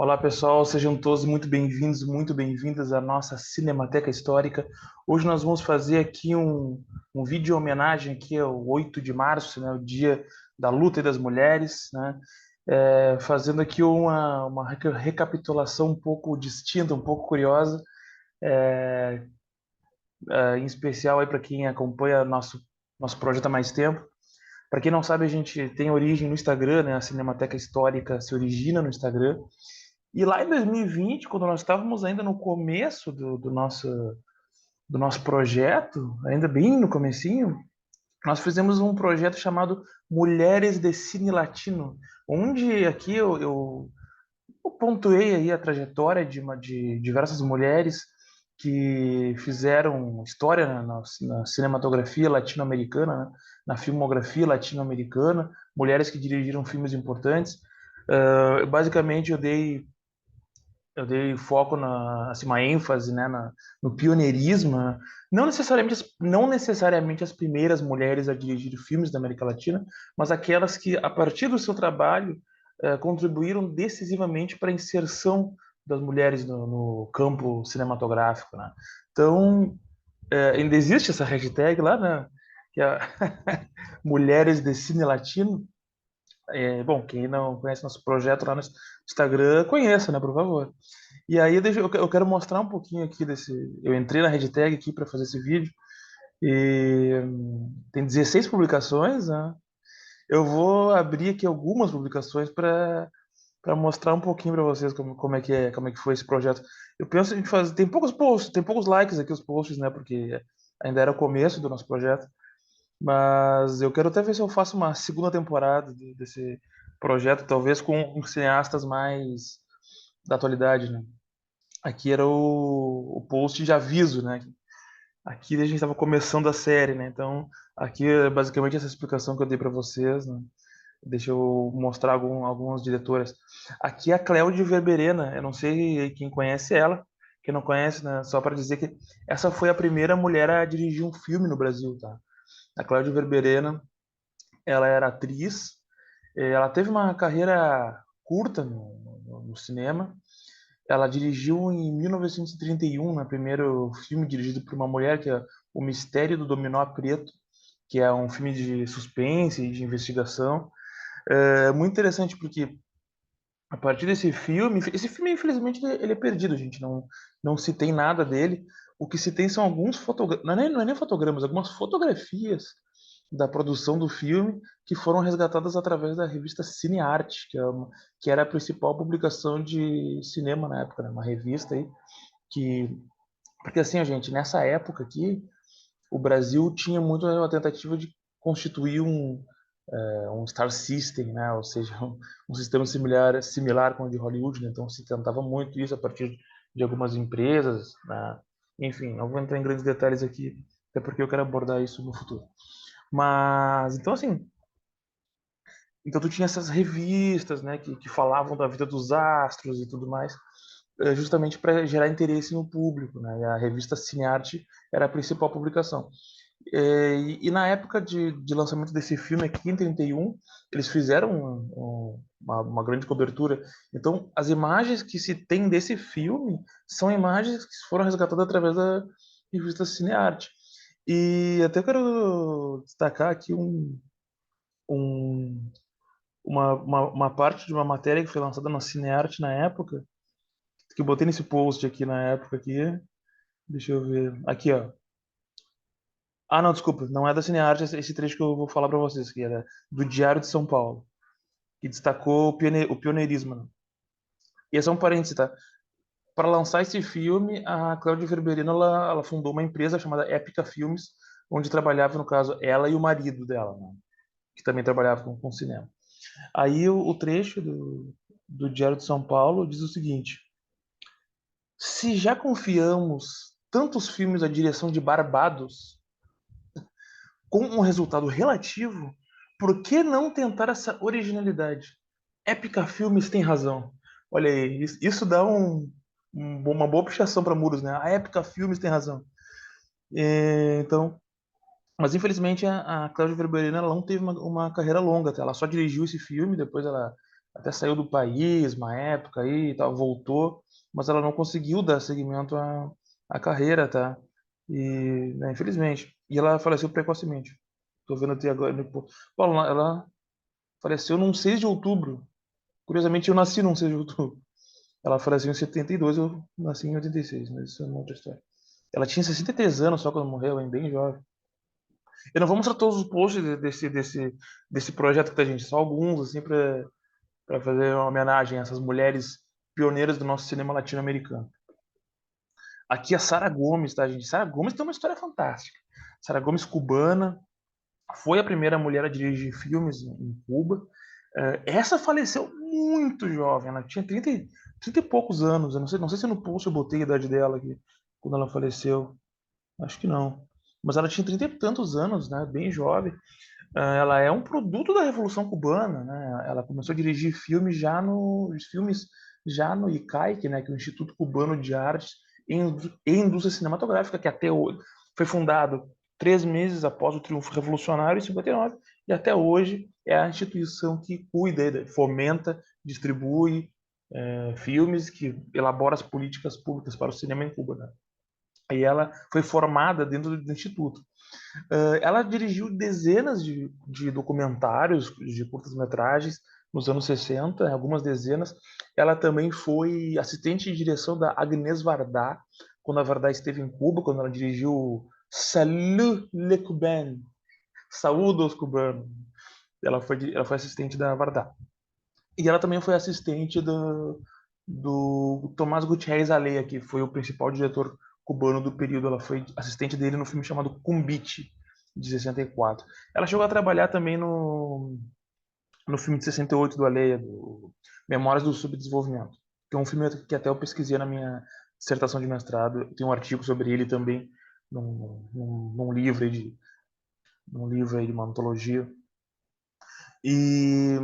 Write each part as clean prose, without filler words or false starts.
Olá, pessoal, sejam todos muito bem-vindos, muito bem-vindas à nossa Cinemateca Histórica. Hoje nós vamos fazer aqui um vídeo em homenagem aqui ao 8 de março, né, o Dia da Luta e das Mulheres, né, fazendo aqui uma recapitulação um pouco distinta, um pouco curiosa, é, em especial aí para quem acompanha nosso projeto há mais tempo. Para quem não sabe, a gente tem origem no Instagram, né, a Cinemateca Histórica se origina no Instagram. E lá em 2020, quando nós estávamos ainda no começo do nosso projeto, ainda bem no comecinho, nós fizemos um projeto chamado Mulheres de Cine Latino, onde aqui eu pontuei aí a trajetória de diversas mulheres que fizeram história na cinematografia latino-americana, né? Na filmografia latino-americana, mulheres que dirigiram filmes importantes. Basicamente, eu dei foco assim, uma ênfase, né, no pioneirismo, né? Não necessariamente as primeiras mulheres a dirigir filmes da América Latina, mas aquelas que, a partir do seu trabalho, contribuíram decisivamente para a inserção das mulheres no campo cinematográfico, né? Então, ainda existe essa hashtag lá, né, que é Mulheres de Cine Latino. Bom, quem não conhece nosso projeto lá no Instagram, conheça, né, por favor. E aí eu quero mostrar um pouquinho aqui desse. Eu entrei na hashtag aqui para fazer esse vídeo e tem 16 publicações, né? Eu vou abrir aqui algumas publicações para mostrar um pouquinho para vocês como é que foi esse projeto. Eu penso em fazer. Tem poucos posts, tem poucos likes aqui os posts, né? Porque ainda era o começo do nosso projeto, mas eu quero até ver se eu faço uma segunda temporada desse projeto, talvez com cineastas mais da atualidade, né? Aqui era o post de aviso, né? Aqui a gente estava começando a série, né? Então, aqui é basicamente essa explicação que eu dei para vocês, né? Deixa eu mostrar algumas diretoras. Aqui é a Cléudia Verberena, eu não sei quem conhece ela, quem não conhece, né? Só para dizer que essa foi a primeira mulher a dirigir um filme no Brasil, tá? A Cléudia Verberena, ela era atriz, ela teve uma carreira curta no cinema. Ela dirigiu em 1931, no primeiro filme dirigido por uma mulher, que é O Mistério do Dominó Preto, que é um filme de suspense e de investigação. É muito interessante porque a partir desse filme, esse filme infelizmente ele é perdido, gente, não se tem nada dele. O que se tem são alguns fotogramas, não é nem fotogramas, algumas fotografias da produção do filme que foram resgatadas através da revista Cinearte, que era a principal publicação de cinema na época, né? Uma revista aí que, porque assim, gente, nessa época aqui, o Brasil tinha muito a tentativa de constituir um Star System, né? Ou seja, um sistema similar com o de Hollywood, né? Então se tentava muito isso a partir de algumas empresas, né? Enfim, não vou entrar em grandes detalhes aqui, até porque eu quero abordar isso no futuro. Mas, então assim, então tu tinha essas revistas, né, que falavam da vida dos astros e tudo mais, justamente para gerar interesse no público, né? E a revista Cinearte era a principal publicação. E na época de lançamento desse filme aqui, em 31, eles fizeram uma grande cobertura. Então, as imagens que se tem desse filme são imagens que foram resgatadas através da revista Cinearte. E até quero destacar aqui um, uma parte de uma matéria que foi lançada na Cinearte na época, que eu botei nesse post aqui na época aqui. Deixa eu ver. Aqui, ó. Ah, não, desculpa, não é da Cinearte esse trecho que eu vou falar para vocês, que era do Diário de São Paulo, que destacou o pioneirismo, né? E é só um parênteses, tá? Para lançar esse filme, a Cláudia Verberino ela fundou uma empresa chamada Épica Filmes, onde trabalhava, no caso, ela e o marido dela, né? Que também trabalhava com cinema. Aí o trecho do Diário de São Paulo diz o seguinte: se já confiamos tantos filmes à direção de Barbados com um resultado relativo, por que não tentar essa originalidade? Épica Filmes tem razão. Olha aí, isso dá uma boa puxação para muros, né? A Épica Filmes tem razão. Então, mas infelizmente a Cláudia Verberena ela não teve uma carreira longa, tá? Ela só dirigiu esse filme, depois ela até saiu do país uma época aí, e tal, voltou, mas ela não conseguiu dar seguimento à carreira, tá? E, né, infelizmente. E ela faleceu precocemente. Tô vendo até agora. Paulo, ela faleceu num 6 de outubro. Curiosamente, eu nasci num 6 de outubro. Ela faleceu em 72, eu nasci em 86, mas isso é uma outra história. Ela tinha 63 anos só quando morreu, hein? Bem jovem. Eu não vou mostrar todos os posts desse projeto que tá, gente, só alguns, assim, para fazer uma homenagem a essas mulheres pioneiras do nosso cinema latino-americano. Aqui a Sara Gomes, tá, gente? Sara Gomes tem uma história fantástica. Sara Gomes, cubana, foi a primeira mulher a dirigir filmes em Cuba. Essa faleceu muito jovem, ela tinha 30 e poucos anos. Eu não sei se no post eu botei a idade dela aqui, quando ela faleceu. Acho que não. Mas ela tinha 30 e tantos anos, né? Bem jovem. Ela é um produto da Revolução Cubana, né? Ela começou a dirigir filmes já no ICAIC, né? Que é o Instituto Cubano de Artes e Indústria Cinematográfica, que até hoje foi fundado 3 meses após o triunfo revolucionário em 59, e até hoje é a instituição que cuida, fomenta, distribui filmes, que elabora as políticas públicas para o cinema em Cuba, né? E ela foi formada dentro do instituto. Ela dirigiu dezenas de documentários, de curtas-metragens nos anos 60, algumas dezenas. Ela também foi assistente de direção da Agnès Varda, quando a Varda esteve em Cuba, quando ela dirigiu Salut les Cubains, Saúde aos Cubanos. Ela foi assistente da Varda. E ela também foi assistente do Tomás Gutierrez Alea, que foi o principal diretor cubano do período. Ela foi assistente dele no filme chamado Cumbite, de 64. Ela chegou a trabalhar também no filme de 68 do Alea, do Memórias do Subdesenvolvimento, que é um filme que até eu pesquisei na minha dissertação de mestrado. Tem um artigo sobre ele também num livro aí de uma antologia. E,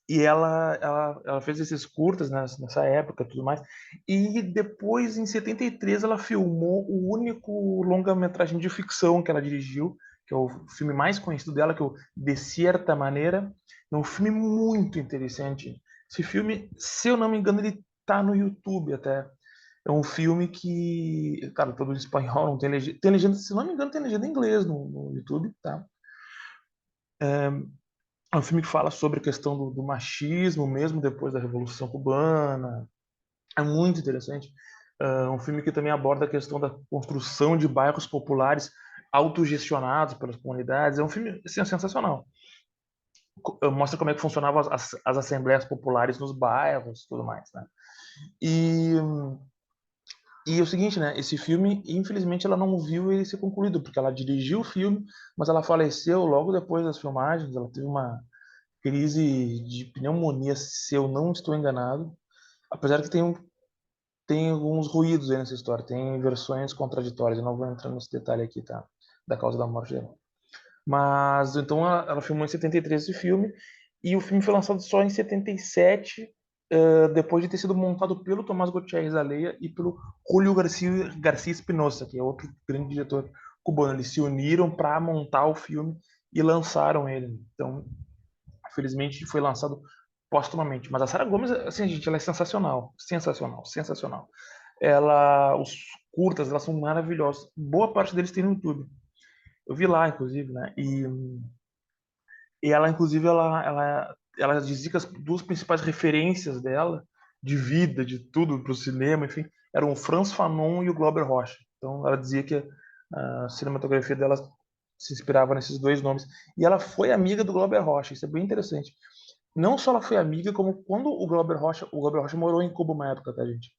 e ela fez esses curtas, né, nessa época e tudo mais. E depois, em 73, ela filmou o único longa-metragem de ficção que ela dirigiu, que é o filme mais conhecido dela, que é o De Cierta Maneira. É um filme muito interessante. Esse filme, se eu não me engano, ele tá no YouTube até. É um filme que, cara, todo em espanhol, não tem legenda. Tem legenda, se não me engano, tem legenda em inglês no YouTube, tá? É um filme que fala sobre a questão do machismo, mesmo depois da Revolução Cubana. É muito interessante. É um filme que também aborda a questão da construção de bairros populares autogestionados pelas comunidades. É um filme assim, sensacional. Mostra como é que funcionavam as assembleias populares nos bairros e tudo mais, né? E, e é o seguinte, né? Esse filme, infelizmente, ela não viu ele ser concluído, porque ela dirigiu o filme, mas ela faleceu logo depois das filmagens. Ela teve uma crise de pneumonia, se eu não estou enganado. Apesar que tem alguns ruídos aí nessa história, tem versões contraditórias. Eu não vou entrar nesse detalhe aqui, tá? Da causa da morte dela. Mas, então, ela filmou em 73 esse filme, e o filme foi lançado só em 77, depois de ter sido montado pelo Tomás Gutierrez Alea e pelo Julio García Espinosa, que é outro grande diretor cubano. Eles se uniram para montar o filme e lançaram ele. Então, felizmente foi lançado póstumamente. Mas a Sarah Gomes, assim, gente, ela é sensacional. Sensacional, sensacional. Os curtas, elas são maravilhosos. Boa parte deles tem no YouTube. Eu vi lá, inclusive, né? E ela, inclusive, ela dizia que as duas principais referências dela, de vida, de tudo, para o cinema, enfim, eram o Franz Fanon e o Glauber Rocha. Então, ela dizia que a cinematografia dela se inspirava nesses dois nomes. E ela foi amiga do Glauber Rocha, isso é bem interessante. Não só ela foi amiga, como quando o Glauber Rocha morou em Cuba uma época, tá, gente?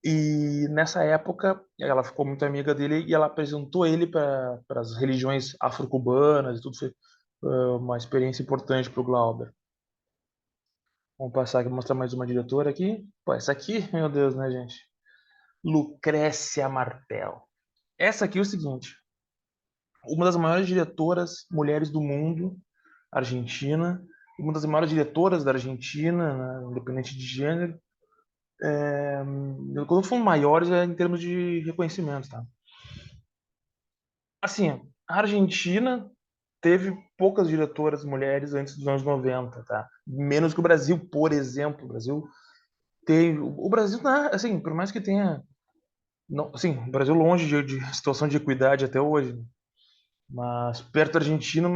E nessa época, ela ficou muito amiga dele e ela apresentou ele para as religiões afro-cubanas e tudo. Foi uma experiência importante para o Glauber. Vamos passar aqui, mostrar mais uma diretora aqui. Pô, essa aqui, meu Deus, né, gente? Lucrécia Martel. Essa aqui é o seguinte: uma das maiores diretoras mulheres do mundo, Argentina, uma das maiores diretoras da Argentina, né, independente de gênero. Quando eu falo maiores, é em termos de reconhecimento, tá? Assim, a Argentina teve poucas diretoras mulheres antes dos anos 90, tá? Menos que o Brasil, por exemplo. O Brasil teve. O Brasil, assim, por mais que tenha. Não, assim, o Brasil longe de situação de equidade até hoje, né? Mas perto da Argentina,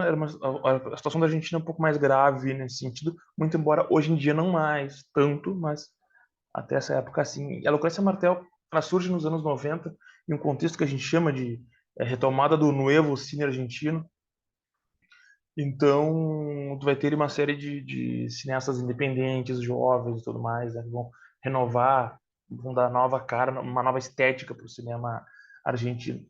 a situação da Argentina é um pouco mais grave nesse sentido, muito embora hoje em dia não mais tanto, mas até essa época sim. E a Lucrécia Martel, ela surge nos anos 90 em um contexto que a gente chama de retomada do novo cine argentino. Então, tu vai ter uma série de cineastas independentes, jovens e tudo mais, né, que vão renovar, vão dar nova cara, uma nova estética para o cinema argentino.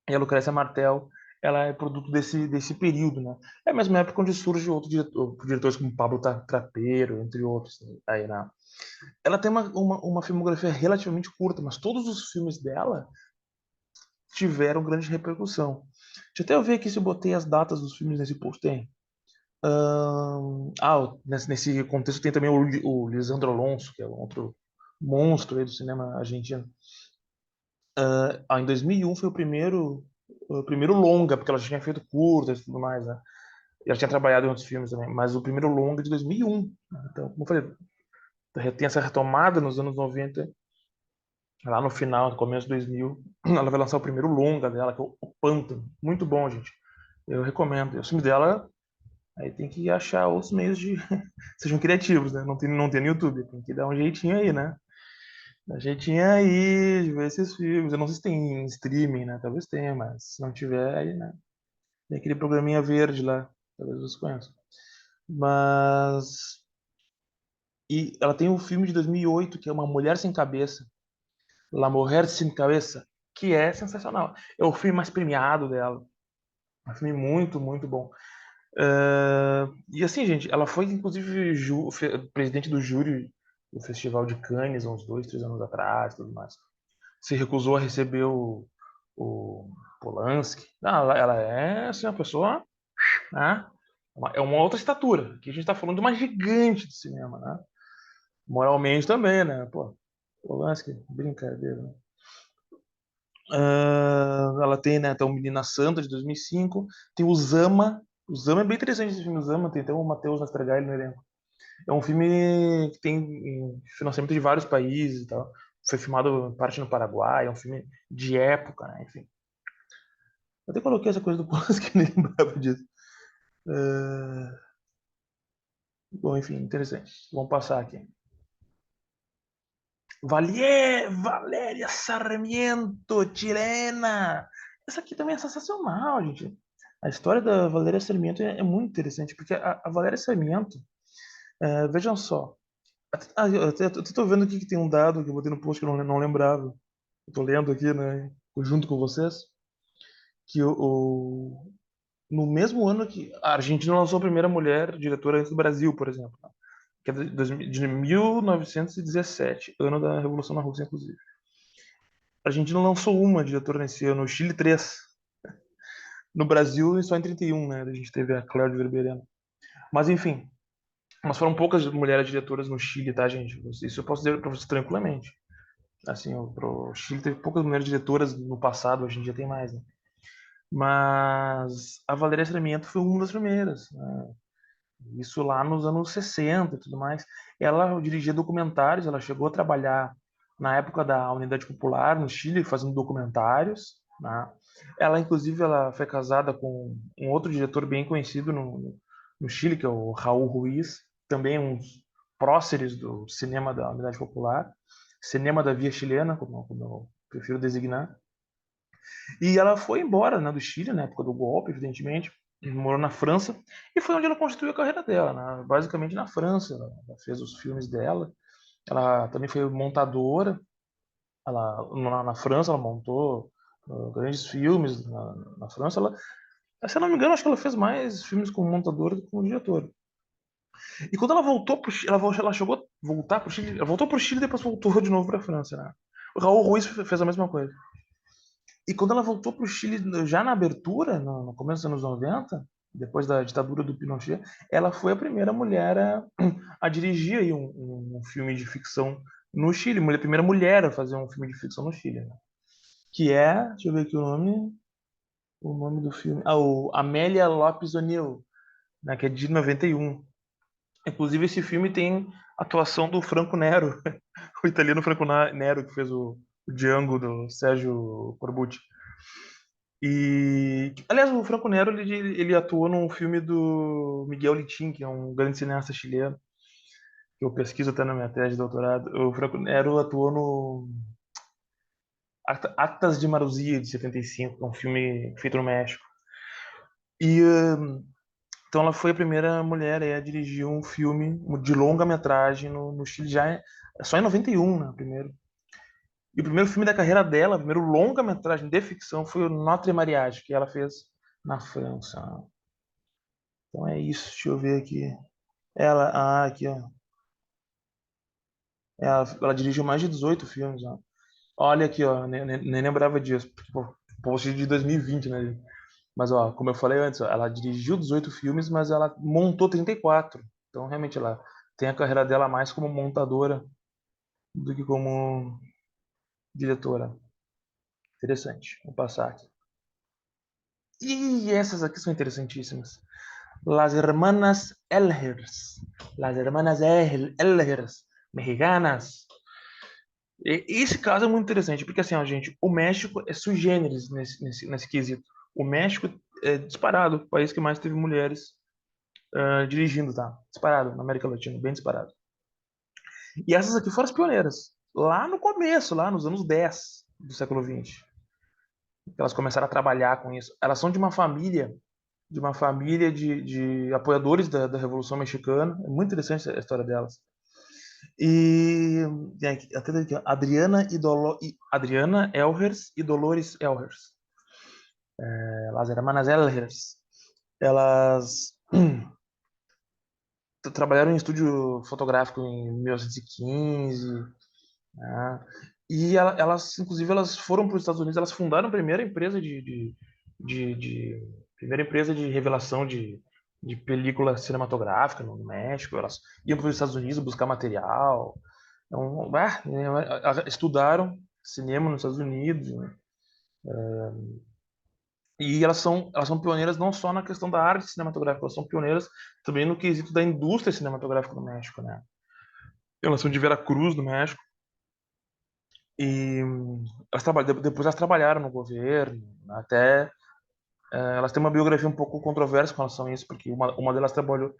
E a Lucrécia Martel, ela é produto desse período, né? É a mesma época onde surge outros diretores como Pablo Trapeiro, entre outros, né, aí ela tem uma filmografia relativamente curta, mas todos os filmes dela tiveram grande repercussão. Deixa até eu ver aqui se eu botei as datas dos filmes nesse post. Tem. Nesse contexto tem também o Lisandro Alonso, que é um outro monstro aí do cinema argentino. Em 2001 foi o primeiro longa, porque ela já tinha feito curtas e tudo mais, né? E ela tinha trabalhado em outros filmes também, mas o primeiro longa é de 2001. Então, como eu falei, tem essa retomada nos anos 90, lá no final, no começo de 2000, ela vai lançar o primeiro longa dela, que é o Pântano. Muito bom, gente. Eu recomendo. O filme dela, aí tem que achar outros meios de sejam criativos, né? Não tem no YouTube, tem que dar um jeitinho aí, né? Dá um jeitinho aí de ver esses filmes. Eu não sei se tem em streaming, né? Talvez tenha, mas se não tiver, aí, né? Tem aquele programinha verde lá, talvez vocês conheçam. Mas e ela tem um filme de 2008 que é Uma Mulher Sem Cabeça, La Mujer Sin Cabeça, que é sensacional. É o filme mais premiado dela. É um filme muito, muito bom. E assim, gente, ela foi inclusive presidente do júri do Festival de Cannes há uns 2, 3 anos atrás, tudo mais. Se recusou a receber o Polanski. Não, ela é assim, uma pessoa, né? É uma outra estatura. Aqui a gente está falando de uma gigante de cinema, né? Moralmente também, né? Pô, Polanski, brincadeira, né? Ela tem, né, até o Menina Santa de 2005. Tem o Zama. O Zama é bem interessante esse filme, o Zama. Tem até o Matheus Nastergaile no elenco. É um filme que tem financiamento de vários países e tal. Foi filmado parte no Paraguai. É um filme de época, né? Enfim. Eu até coloquei essa coisa do Polanski que nem lembrava disso. É, Bom, enfim, interessante. Vamos passar aqui. Valéria Sarmiento, chilena. Essa aqui também é sensacional, gente. A história da Valéria Sarmiento é muito interessante, porque a Valéria Sarmiento, vejam só. Eu até tô vendo aqui que tem um dado que eu botei no post que eu não lembrava. Eu tô lendo aqui, né, junto com vocês, que no mesmo ano que a Argentina lançou a primeira mulher diretora antes do Brasil, por exemplo, né, que é de 1917, ano da Revolução na Rússia, inclusive. A Argentina lançou uma diretora nesse ano, o Chile três. No Brasil, só em 31, né? A gente teve a Claire de Verberena. Mas enfim, mas foram poucas mulheres diretoras no Chile, tá, gente? Isso eu posso dizer para vocês tranquilamente. Assim, o Chile teve poucas mulheres diretoras no passado, hoje em dia tem mais, né? Mas a Valéria Sarmiento foi uma das primeiras, né? Isso lá nos anos 60 e tudo mais. Ela dirigia documentários, ela chegou a trabalhar na época da Unidade Popular no Chile, fazendo documentários, né? Ela, inclusive, ela foi casada com um outro diretor bem conhecido no Chile, que é o Raul Ruiz, também um dos próceres do cinema da Unidade Popular, cinema da via chilena, como eu prefiro designar. E ela foi embora, né, do Chile, na época do golpe, evidentemente, morou na França, e foi onde ela construiu a carreira dela, né? Basicamente na França. Ela fez os filmes dela. Ela também foi montadora. Na França, ela montou grandes filmes. Na França, se eu não me engano, acho que ela fez mais filmes como montadora do que como diretora. E quando ela voltou pro Chile, ela chegou a voltar pro Chile, ela voltou pro Chile e depois voltou de novo pra França, né? O Raul Ruiz fez a mesma coisa. E quando ela voltou para o Chile, já na abertura, no começo dos anos 90, depois da ditadura do Pinochet, ela foi a primeira mulher a dirigir aí um filme de ficção no Chile. A primeira mulher a fazer um filme de ficção no Chile, né? Que é, deixa eu ver aqui o nome, O nome do filme. Ah, o Amélia Lopes O'Neill, né, que é de 91. Inclusive, esse filme tem atuação do Franco Nero, o italiano Franco Nero, que fez o Django do Sérgio Corbucci. E, aliás, o Franco Nero ele atuou num filme do Miguel Litin, que é um grande cineasta chileno, que eu pesquiso até na minha tese de doutorado. O Franco Nero atuou no Actas de Maruzia, de 75, que é um filme feito no México. E então ela foi a primeira mulher a dirigir um filme de longa-metragem no Chile, só em 91, né, primeiro. E o primeiro filme da carreira dela, o primeiro longa-metragem de ficção, foi o Notre Mariage, que ela fez na França. Então é isso, deixa eu ver aqui. Aqui, ó. Ela dirigiu mais de 18 filmes, ó. Olha aqui, ó, nem lembrava disso, porque, pô, post de 2020, né? Mas, ó, como eu falei antes, ó, ela dirigiu 18 filmes, mas ela montou 34. Então, realmente, ela tem a carreira dela mais como montadora do que como diretora. Interessante. Vou passar aqui. E essas aqui são interessantíssimas. Las Hermanas Elhers. Las Hermanas Elhers. Mexicanas. Esse caso é muito interessante, porque assim, ó, gente, o México é sui generis nesse quesito. O México é disparado o país que mais teve mulheres dirigindo, tá? Disparado, na América Latina, bem disparado. E essas aqui foram as pioneiras. Lá no começo, lá nos anos 10 do século XX. Elas começaram a trabalhar com isso. Elas são de uma família de apoiadores da Revolução Mexicana. É muito interessante a história delas. E até aqui, Adriana Elhers e Dolores Elhers. Las hermanas Elhers. Elas trabalharam em estúdio fotográfico em 1915, né? E inclusive, elas foram para os Estados Unidos. Elas fundaram a primeira empresa primeira empresa de revelação de película cinematográfica no México. Elas iam para os Estados Unidos buscar material. Então, estudaram cinema nos Estados Unidos, né? E elas são pioneiras não só na questão da arte cinematográfica, elas são pioneiras também no quesito da indústria cinematográfica no México, né? Elas são de Veracruz, no México, e depois elas trabalharam no governo, até elas têm uma biografia um pouco controversa com relação a isso, porque uma delas trabalhou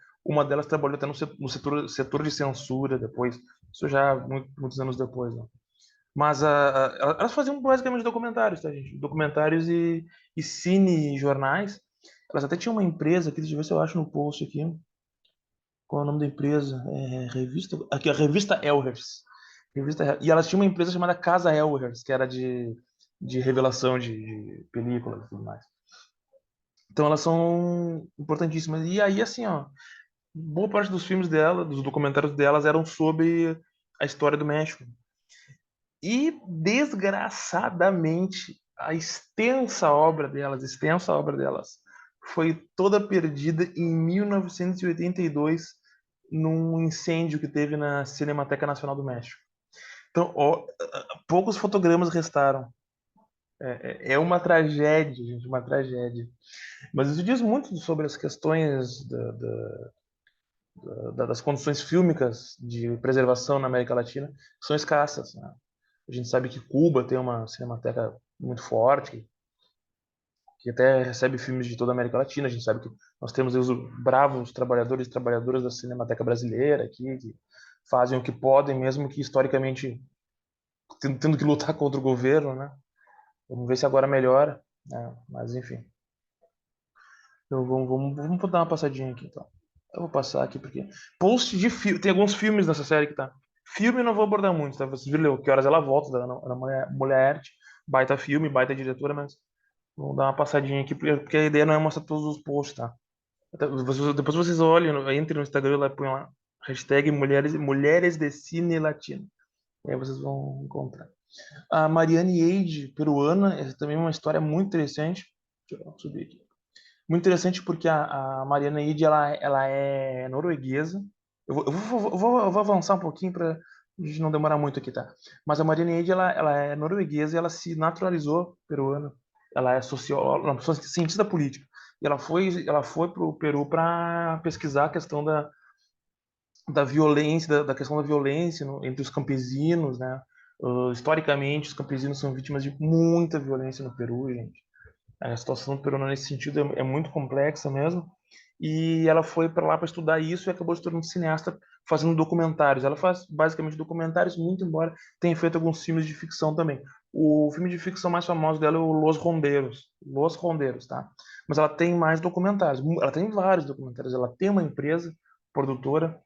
até no setor de censura depois, isso já muitos anos depois, né? Mas elas faziam basicamente documentários, tá, gente? Documentários e cine-jornais. Elas até tinham uma empresa aqui, deixa eu ver se eu acho no post aqui. Qual é o nome da empresa? Revista. Aqui, a revista Elhers. E elas tinham uma empresa chamada Casa Elhers, que era de revelação de películas e tudo mais. Então elas são importantíssimas. E aí, assim, ó, boa parte dos filmes dela, dos documentários delas, eram sobre a história do México. E, desgraçadamente, a extensa obra delas, foi toda perdida em 1982 num incêndio que teve na Cinemateca Nacional do México. Então, ó, poucos fotogramas restaram. É uma tragédia, gente, uma tragédia. Mas isso diz muito sobre as questões das condições fílmicas de preservação na América Latina, que são escassas, né? A gente sabe que Cuba tem uma cinemateca muito forte, que até recebe filmes de toda a América Latina. A gente sabe que nós temos os bravos trabalhadores e trabalhadoras da cinemateca brasileira aqui, que fazem o que podem, mesmo que historicamente tendo que lutar contra o governo, né? Vamos ver se agora melhora, né? Mas enfim. Então, vamos dar uma passadinha aqui, então. Eu vou passar aqui porque post de filme, tem alguns filmes nessa série que tá. Filme eu não vou abordar muito, tá? Vocês viram que horas ela volta da Ana Mulher Arte, baita filme, baita diretora, mas vamos dar uma passadinha aqui porque a ideia não é mostrar todos os posts, tá? Depois vocês olhem, entrem no Instagram lá, põem lá hashtag mulheres de cine latino. E aí vocês vão encontrar. A Mariane Eide, peruana, é também uma história muito interessante. Deixa eu subir aqui. Muito interessante porque a Mariana Eide, ela é norueguesa. Eu vou avançar um pouquinho para a gente não demorar muito aqui, tá? Mas a Mariana Eide, ela é norueguesa e ela se naturalizou peruana. ela é socióloga, não, cientista política. E ela foi para o Peru para pesquisar a questão da violência, da questão da violência entre os campesinos, né? Historicamente, os campesinos são vítimas de muita violência no Peru, gente. A situação do Peru nesse sentido é muito complexa mesmo. E ela foi para lá para estudar isso e acabou se tornando cineasta fazendo documentários. Ela faz basicamente documentários, muito embora tenha feito alguns filmes de ficção também. O filme de ficção mais famoso dela é o Los Rondeiros. Los Rondeiros, tá? Mas ela tem mais documentários. Ela tem vários documentários. Ela tem uma empresa produtora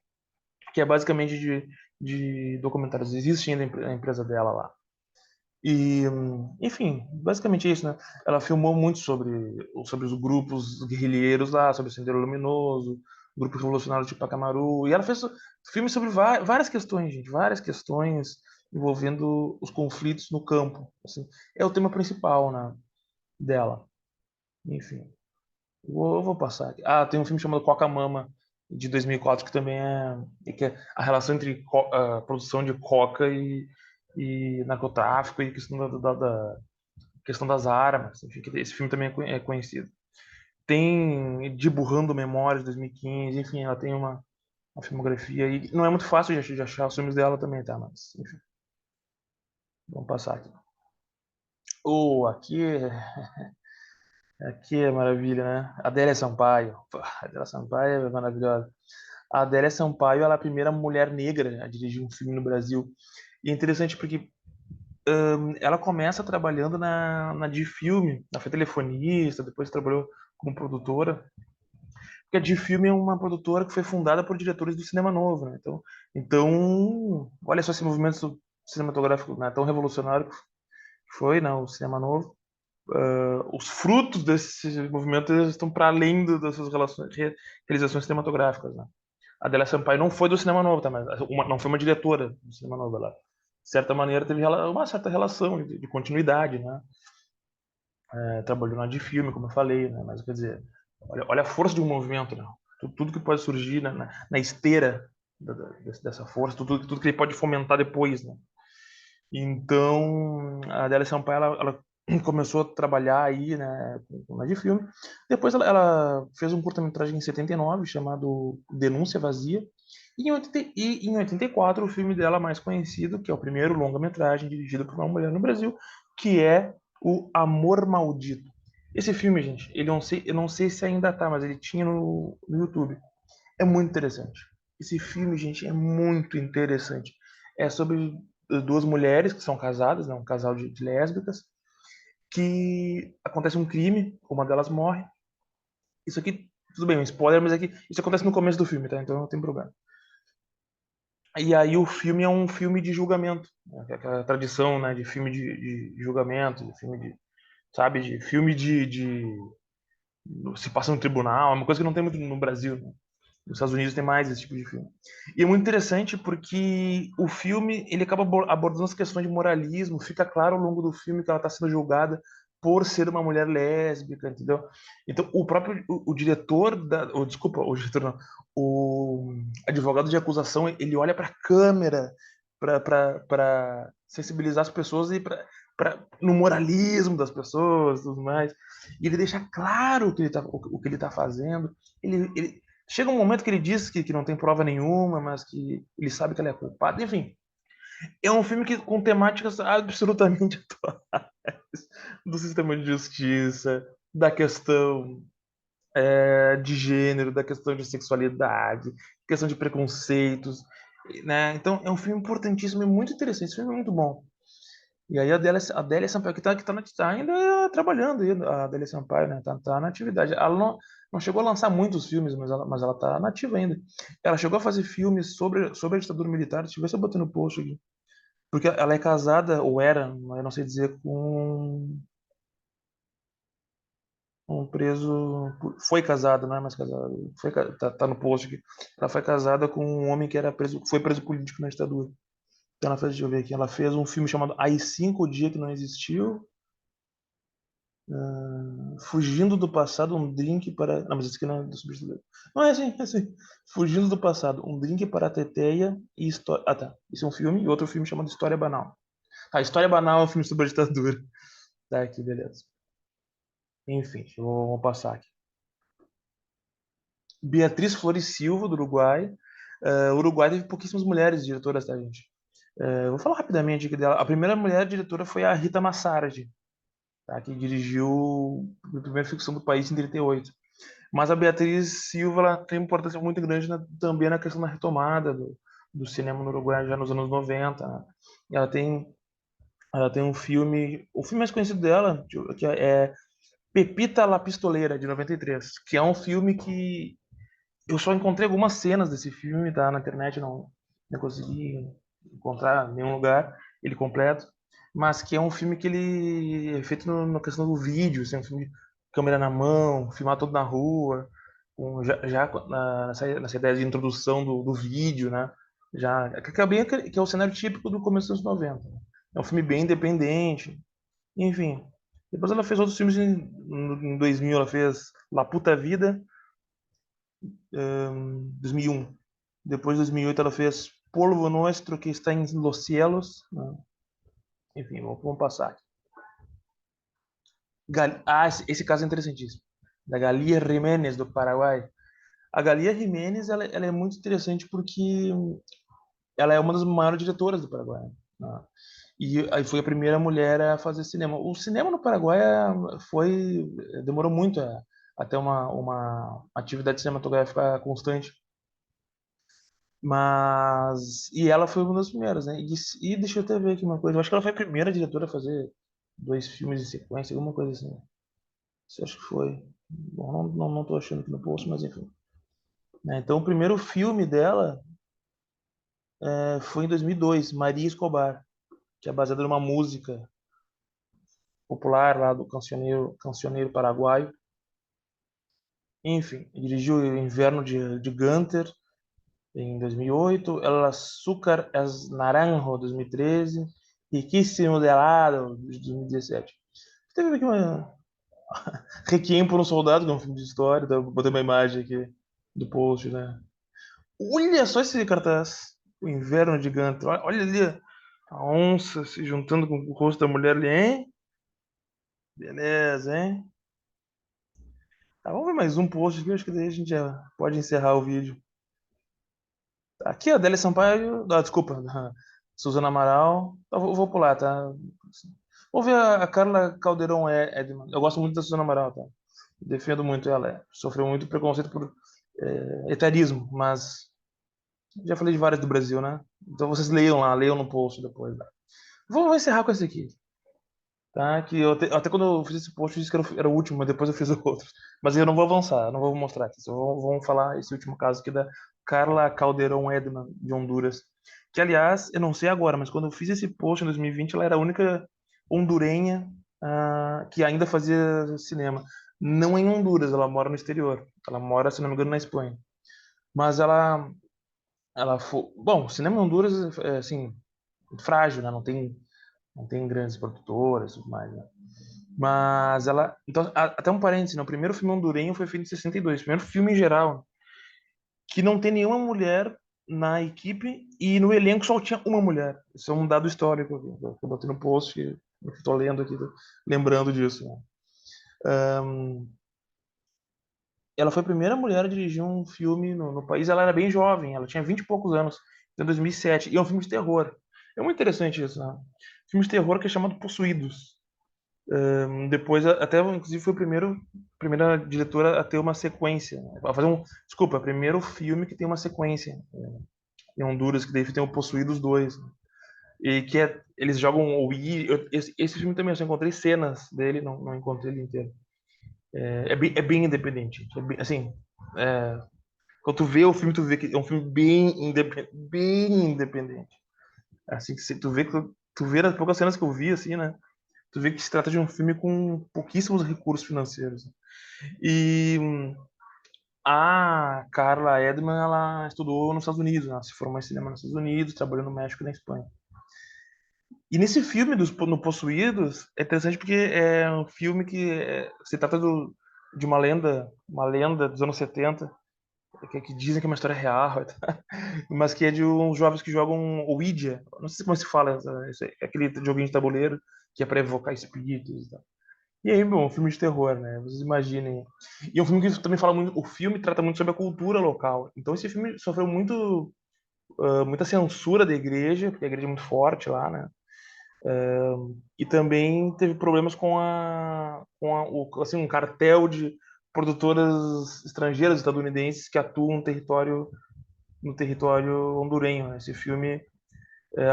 que é basicamente de documentários. Existe ainda a empresa dela lá. E, enfim, basicamente é isso, né? Ela filmou muito sobre os grupos guerrilheiros lá, sobre o Sendeiro Luminoso, o grupo revolucionário de Pacamaru, e ela fez filmes sobre várias questões, gente, várias questões envolvendo os conflitos no campo, assim. É o tema principal, né, dela. Enfim, eu vou passar aqui. Ah, tem um filme chamado Coca-Mama, de 2004, que também que é a relação entre a produção de coca e narcotráfico e questão da questão das armas, enfim, que esse filme também é conhecido. Tem De Burrando Memórias, de 2015, enfim, ela tem uma filmografia e não é muito fácil de achar os filmes dela também, tá? Mas, enfim, vamos passar aqui. Oh, aqui é maravilha, né? Adélia Sampaio. Pô, Adélia Sampaio é maravilhosa. A Adélia Sampaio, ela é a primeira mulher negra a dirigir um filme no Brasil. E é interessante porque ela começa trabalhando na Difilme, ela foi telefonista, depois trabalhou como produtora. Porque a Difilme é uma produtora que foi fundada por diretores do cinema novo, né? Então, olha só esse movimento cinematográfico, né, tão revolucionário que foi, né, o cinema novo. Os frutos desse movimento eles estão para além das suas realizações cinematográficas, né? A Adélia Sampaio não foi do cinema novo, tá? Mas não foi uma diretora do cinema novo, ela, de certa maneira, teve uma certa relação de continuidade, né? Trabalhou na de filme, como eu falei, né? Mas quer dizer, olha a força de um movimento, né? Tudo que pode surgir na esteira dessa força, tudo que ele pode fomentar depois, né? Então, a Adélia Sampaio, ela começou a trabalhar aí, né, na de filme. Depois ela fez um curta-metragem em 79 chamado Denúncia Vazia. E em 84, o filme dela mais conhecido, que é o primeiro longa-metragem dirigido por uma mulher no Brasil, que é o Amor Maldito. Esse filme, gente, eu não sei se ainda tá, mas ele tinha no YouTube. É muito interessante. Esse filme, gente, é muito interessante. É sobre duas mulheres que são casadas, né, um casal de lésbicas, que acontece um crime, uma delas morre. Isso aqui, tudo bem, um spoiler, mas aqui isso acontece no começo do filme, tá? Então não tem problema. E aí o filme é um filme de julgamento, né? Aquela tradição, né, de filme de julgamento, de filme sabe, de filme se passa no tribunal, é uma coisa que não tem muito no Brasil, né? Nos Estados Unidos tem mais esse tipo de filme. E é muito interessante porque o filme ele acaba abordando as questões de moralismo. Fica claro ao longo do filme que ela está sendo julgada por ser uma mulher lésbica, entendeu? Então o próprio o diretor desculpa, o diretor não, o advogado de acusação ele olha para a câmera para sensibilizar as pessoas e no moralismo das pessoas, tudo mais. E ele deixa claro o que ele tá fazendo. Ele chega um momento que ele diz que não tem prova nenhuma, mas que ele sabe que ela é culpada. Enfim, é um filme com temáticas absolutamente atuais do sistema de justiça, da questão de gênero, da questão de sexualidade, questão de preconceitos, né? Então é um filme importantíssimo e muito interessante. Esse filme é muito bom. E aí a Adélia Sampaio, tá ainda trabalhando, aí, a Adélia Sampaio, né? Tá na atividade. Ela não chegou a lançar muitos filmes, mas ela tá nativa ainda. Ela chegou a fazer filmes sobre a ditadura militar, deixa eu ver se eu botei no post aqui. Porque ela é casada, ou era, eu não sei dizer, com um preso. Foi casada, não é mais casada. Tá no post aqui. Ela foi casada com um homem que era preso, foi preso político na ditadura. Então ela fez, deixa eu ver aqui, ela fez um filme chamado AI-5, o Dia que Não Existiu. Fugindo do passado, um drink para. Não, mas isso aqui não é do substituto. Não, é assim, é assim. Fugindo do passado, um drink para a Teteia e história. Ah, tá. Isso é um filme e outro filme chamado História Banal. Ah, História Banal é um filme sobre a ditadura. Tá aqui, beleza. Enfim, vou passar aqui. Beatriz Flores Silva, do Uruguai. O Uruguai teve pouquíssimas mulheres diretoras, tá, gente? Vou falar rapidamente aqui dela. A primeira mulher diretora foi a Rita Massardi, tá, que dirigiu a primeira ficção do país em 38. Mas a Beatriz Silva ela tem uma importância muito grande também na questão da retomada do cinema no Uruguai já nos anos 90, né? Ela tem, ela tem um filme, o filme mais conhecido dela, que é Pepita La Pistoleira, de 93, que é um filme que eu só encontrei algumas cenas desse filme, tá? Na internet, não consegui encontrar em nenhum lugar ele completo, mas que é um filme que ele é feito na questão do vídeo, assim, um filme de câmera na mão, filmar todo na rua, nessa ideia de introdução do vídeo, né? Já, que é bem, que é o cenário típico do começo dos 90. Né? É um filme bem independente, enfim. Depois ela fez outros filmes em 2000, ela fez La Puta Vida, 2001. Depois, em 2008, ela fez Polvo Nuestro, que está em Los Cielos. Né? Enfim, vamos passar aqui. Esse caso é interessantíssimo. Da Galia Jiménez, do Paraguai. A Galia Jiménez ela é muito interessante porque ela é uma das maiores diretoras do Paraguai. Né? E aí foi a primeira mulher a fazer cinema. O cinema no Paraguai demorou muito a ter uma atividade cinematográfica constante. E ela foi uma das primeiras, né? E deixa eu até ver aqui uma coisa. Eu acho que ela foi a primeira diretora a fazer dois filmes em sequência, alguma coisa assim. Isso eu acho que foi. Bom, não tô achando aqui no post, mas enfim. Então, o primeiro filme dela foi em 2002, Maria Escobar, que é baseada numa música popular lá do cancioneiro paraguaio. Enfim, dirigiu o Inverno de Gunter, em 2008, El Azúcar es Naranjo, 2013, Riquíssimo de Helado, de 2017. Teve aqui uma Requiem por um Soldado, que é um filme de história, então eu botei uma imagem aqui do post, né? Olha só esse cartaz, o Inverno de Gigante, olha ali a onça se juntando com o rosto da mulher ali, hein? Beleza, hein? Tá, vamos ver mais um post aqui, acho que daí a gente já pode encerrar o vídeo. Aqui, a Adélia Sampaio, desculpa, Suzana Amaral. Vou pular, tá? Vou ver a Carla Caldeirão Edman. Eu gosto muito da Suzana Amaral, tá? Defendo muito ela. Sofreu muito preconceito por etarismo, mas já falei de várias do Brasil, né? Então vocês leiam lá, leiam no post depois. Tá? Vou encerrar com esse aqui, tá? Que até quando eu fiz esse post eu disse que era o último, mas depois eu fiz outros. Mas eu não vou avançar, não vou mostrar aqui. Só vamos falar esse último caso aqui da Carla Caldeirão Edman, de Honduras. Que, aliás, eu não sei agora, mas quando eu fiz esse post em 2020, ela era a única hondurenha que ainda fazia cinema. Não em Honduras, ela mora no exterior. Ela mora, se não me engano, na Espanha. Mas ela foi. Bom, o cinema em Honduras é, assim, muito frágil, né? Não tem grandes produtoras e tudo mais, né? Mas ela. Então, até um parênteses, né? O primeiro filme hondurenho foi feito em 62, o primeiro filme em geral, que não tem nenhuma mulher na equipe e no elenco só tinha uma mulher. Isso é um dado histórico que eu botei no post, que eu estou lendo aqui, lembrando disso. Né? Ela foi a primeira mulher a dirigir um filme no país. Ela era bem jovem, ela tinha 20 e poucos anos, em 2007, e é um filme de terror. É muito interessante isso, né? Filme de terror que é chamado Possuídos. Depois, até inclusive foi a primeira diretora a ter uma sequência, né? A fazer desculpa, o primeiro filme que tem uma sequência em Honduras, que daí tem o Possuídos 2, né? E que eles jogam o Wii. Esse filme também eu só encontrei cenas dele, não encontrei ele inteiro. É bem independente. Assim, é, quando tu vê o filme, tu vê que é um filme bem independente. Assim, que tu vê tu vê as poucas cenas que eu vi, assim, né? Tu vê que se trata de um filme com pouquíssimos recursos financeiros. E a Carla Edman, ela estudou nos Estados Unidos, né? Ela se formou em cinema nos Estados Unidos, trabalhou no México e na Espanha. E nesse filme no Possuídos, é interessante porque é um filme que se trata de uma lenda dos anos 70, que dizem que é uma história real, mas que é de uns jovens que jogam Ouija. Não sei como se fala, aquele joguinho de tabuleiro que é para evocar espíritos. Tá? E aí, bom, um filme de terror, né? Vocês imaginem. E é um filme que também fala muito, o filme trata muito sobre a cultura local. Então esse filme sofreu muita censura da igreja, porque a igreja é muito forte lá, né? E também teve problemas assim, um cartel de produtoras estrangeiras estadunidenses que atuam no território hondurenho, né? Esse filme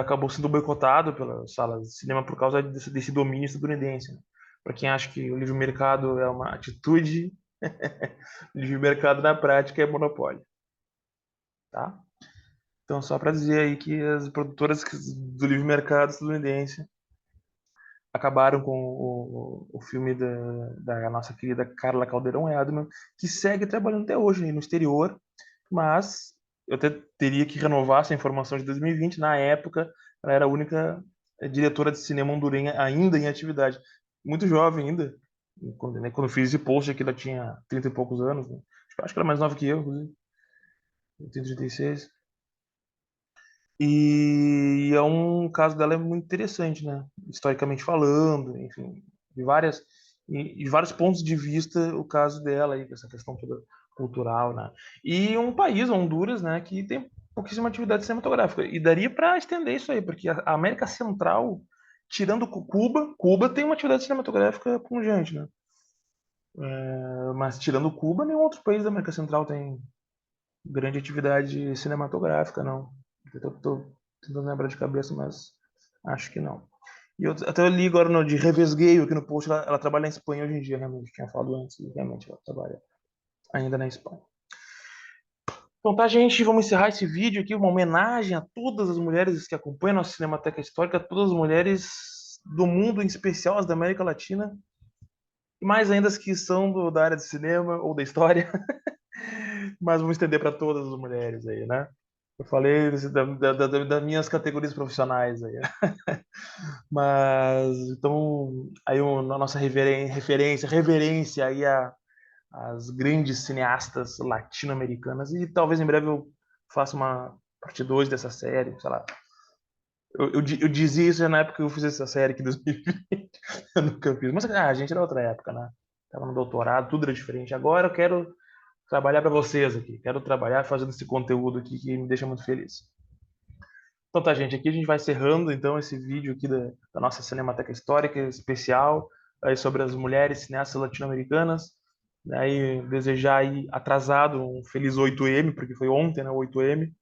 acabou sendo boicotado pelas salas de cinema por causa desse domínio estadunidense, né? Para quem acha que o livre mercado é uma atitude, o livre mercado na prática é monopólio, tá? Então, só para dizer aí que as produtoras do livre mercado estadunidense acabaram com o filme da nossa querida Carla Caldeirão Edman, que segue trabalhando até hoje aí no exterior, mas eu até teria que renovar essa informação de 2020. Na época, ela era a única diretora de cinema hondurenha ainda em atividade. Muito jovem ainda. Quando eu fiz esse post aqui, ela tinha 30 e poucos anos. Né? Acho que ela é mais nova que eu, inclusive. Eu tenho 36. E é um caso dela é muito interessante, né? Historicamente falando, enfim, de vários pontos de vista o caso dela aí, essa questão toda cultural, né? E um país, Honduras, né, que tem pouquíssima atividade cinematográfica. E daria para estender isso aí, porque a América Central, tirando Cuba tem uma atividade cinematográfica pungente, né? Mas tirando Cuba, nenhum outro país da América Central tem grande atividade cinematográfica, não. Eu tô tentando lembrar de cabeça, mas acho que não. E até eu li agora de revesgueio aqui no post, ela trabalha na Espanha hoje em dia, realmente. Tinha falado antes, e realmente ela trabalha ainda na Espanha. Então tá, gente, vamos encerrar esse vídeo aqui, uma homenagem a todas as mulheres que acompanham a nossa Cinemateca Histórica, a todas as mulheres do mundo, em especial as da América Latina, e mais ainda as que são da área de cinema ou da história, mas vamos estender para todas as mulheres aí, né? Eu falei das minhas categorias profissionais aí. Mas, então, aí a nossa reverência aí às grandes cineastas latino-americanas. E talvez em breve eu faça uma parte 2 dessa série, sei lá. Eu dizia isso já na época que eu fiz essa série aqui em 2020, no Campismo. Mas a gente era outra época, né? Tava no doutorado, tudo era diferente. Agora eu quero trabalhar para vocês aqui. Quero trabalhar fazendo esse conteúdo aqui que me deixa muito feliz. Então tá, gente, aqui a gente vai encerrando então esse vídeo aqui da nossa Cinemateca Histórica especial aí sobre as mulheres cineastas latino-americanas. Aí desejar aí atrasado um feliz 8M, porque foi ontem, né, o 8M.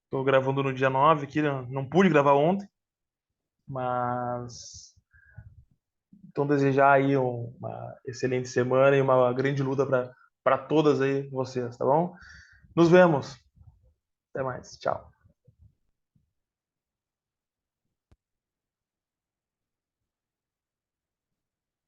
Estou gravando no dia 9 aqui, não pude gravar ontem, mas então desejar aí uma excelente semana e uma grande luta para todas aí vocês, tá bom? Nos vemos. Até mais. Tchau.